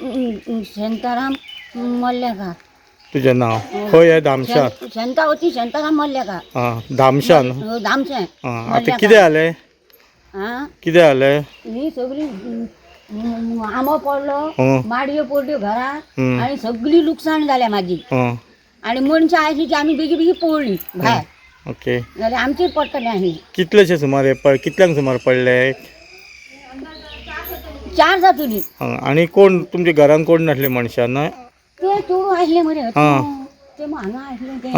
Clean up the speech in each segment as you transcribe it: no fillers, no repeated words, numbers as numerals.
शांताराम मल्लेकार. तुझें नाव खंय आहे? धामशान. शांतावती शांताराम मल्लेकार. धामशान. धामशें. आता कितें जालें? कितें जालें? ही सगळी आंबो पडलो, माडयो पडल्यो घरात आणि सगळी लुकसाण जाल्या माझी. आणि मनशां आयली की आमी बेगी बेगी पळली भायर. ओके. जाल्यार आमचेर पडटलें आनी. कितलेशे सुमार कितल्यांक सुमार पडले? 4 जातली. आणि कोण तुमच्या घरान कोण नासले मनशां ना? ते चोडू आसले मरे. ते हांगा आसले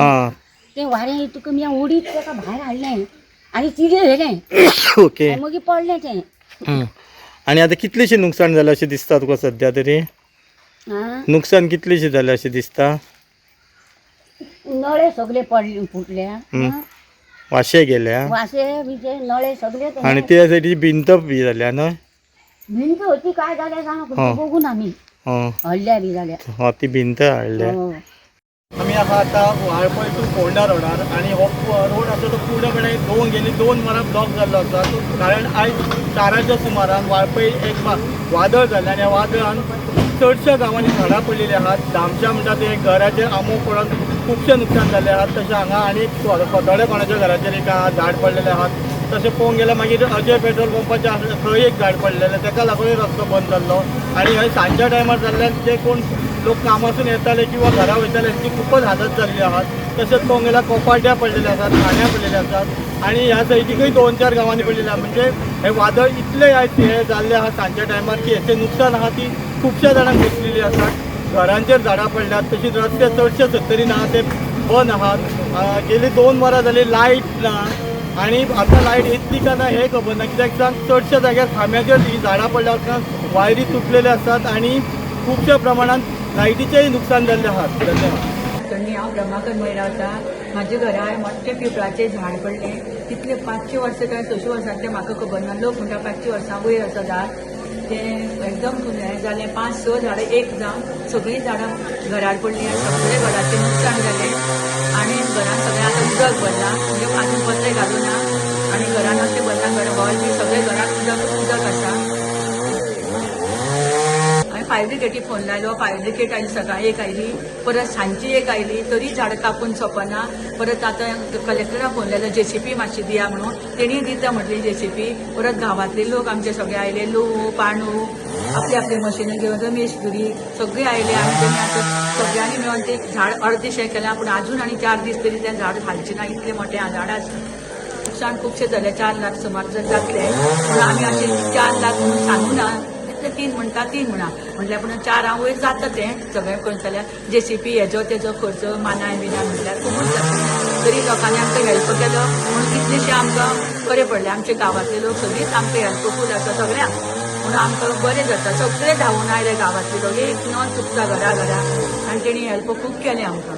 ते वारें तुका मी उडीत ताका भायर हाडलें आनी तिले व्हेलें. ओके. मागीर पडलें तें. आणि आता कितलेशे नुकसाण जालें अशें दिसता तुका सद्या तरी? नुकसाण कितलेशे जालें अशें दिसता? नळे सगळे पडले फुटल्या. वाशे गेल्या. वासे बिचे नळे सगळे. आणि त्या सायडीची भिंत बी जाल्या न्हय? भिंत होती काय जाल्या सांग बघून आमी हल्ल्या बी जाल्या. ती भिंत हाडल्या. आमी आहा आतां वाळपय टू फोंडा रोडार आणि हो रोड आसा तो पूर्णपणे गेली 2 वरां ब्लॉक जाल्लो आसा. कारण आयज 4च्या सुमारान वाळपय एक वादळ जाल्लें आनी ह्या वादळान चडशा गांवांनी झाडां पडलेलीं आहात. धामच्या म्हणटा ते घराचेर आमो पडून खुबशें नुकसान जाल्लें आहात. तशें हांगा आनी थोडे कोणाच्या घराचेर एक झाड पडलेलें आहात. तशें पळोवंक गेल्यार मागीर अजय पेट्रोल पंपाच्या थंय एक झाड पडलेलें, ताका लागूनय रस्तो बंद जाल्लो. आनी हय सांजच्या टायमार जाल्ल्यान जे कोण लोक कामासून येताले किंवा घरा वयताले तांची खूपच हालत जाल्ली आहात. तशेंच पळोवंक गेल्यार कोपाड्या पडलेले आसात, ठाण्या पडलेले आसात आणि ह्या सायडीकय 2-4 गांवांनी पडलेले आहा. म्हणजे हे वादळ इतले आयज हे जाल्ले आहात सांजच्या टायमार की हेचें नुकसान आहा ती खुबश्या जाणांक बसलेली आसात. घरांचेर झाडां पडल्यात. तशीच रस्ते चडशे सत्तरीन आहा ते बंद आहात. गेली 2 वरां जाली लायट ना आणि आता लायट येतली का ना हे खबर ना. कित्याक सांग चडशा जाग्यार खांब्याचेर ही झाडां पडल्या उपरांत वायरी तुटलेले आसात आणि खुबशा प्रमाणात लायटीचेय नुकसान जाल्ले आहात. धन्यवाद. हांव ब्रह्माकर मय रावता. म्हाज्या घरा मोठे पिंपळाचें झाड पडलें. कितले 500 वर्सां काय 600 वर्सां तें म्हाका खबर ना. लोक म्हणटा 500 वर्सां वयर आसा झाड. तें एकदम हें जालें. 5-6 झाडां एक जावन सगळीं झाडां घरार पडलीं आनी सगळे घराचें नुकसाण जालें. आनी घरान सगळें आतां उदक भरला. म्हणजे आजून पत्रे घालूं ना आनी घरान अशें भरला. घर हॉल बी सगळे घरान उदक आसा. फायर ब्रिगेडीक फोन लायलो. फायर ब्रिगेड आयली सकाळी एक आयली, परत सांजची एक आयली, तरी झाडां कापून सोंपना. परत आतां कलेक्टराक फोन लायलो JCB मातशी दिया म्हणून. तेणी दिता म्हटली JCB. परत गांवांतले लोक आमचे सगळे आयले. लोक पाणू आपली आपली मशिनां घेवन रमेश गुरी सगळीं आयले आनी तेणी आतां सगळ्यांनी मेळून ते झाड अर्देशें केलां. पूण आजून आनी 4 दीस तरी तें झाड हालचें ना. इतले मोठे झाड आसा. नुकसाण खुबशें जालें. 4 लाख सुमार जातले. पूण आमी अशें 4 लाख म्हणून सांगू ना. 3 म्हणटा 3 म्हणा म्हटल्यार पूण 4 वयर जाता तें सगळें करून जाल्यार JCB हेजो तेजो खर्च मानाय बिना म्हटल्यार खूबच जाता. तरी लोकांनी आमकां हेल्प केलो म्हणून कितलेशे आमकां बरें पडलें. आमचे गांवांतले लोक सगळींच आमकां हेल्पफूल आसा सगळ्यांक. म्हणून आमकां बरें जाता. सगळे धांवून आयले गांवांतले लोक. एक नॉन चुकता घरा आनी तेणी हेल्प खूब केलें आमकां.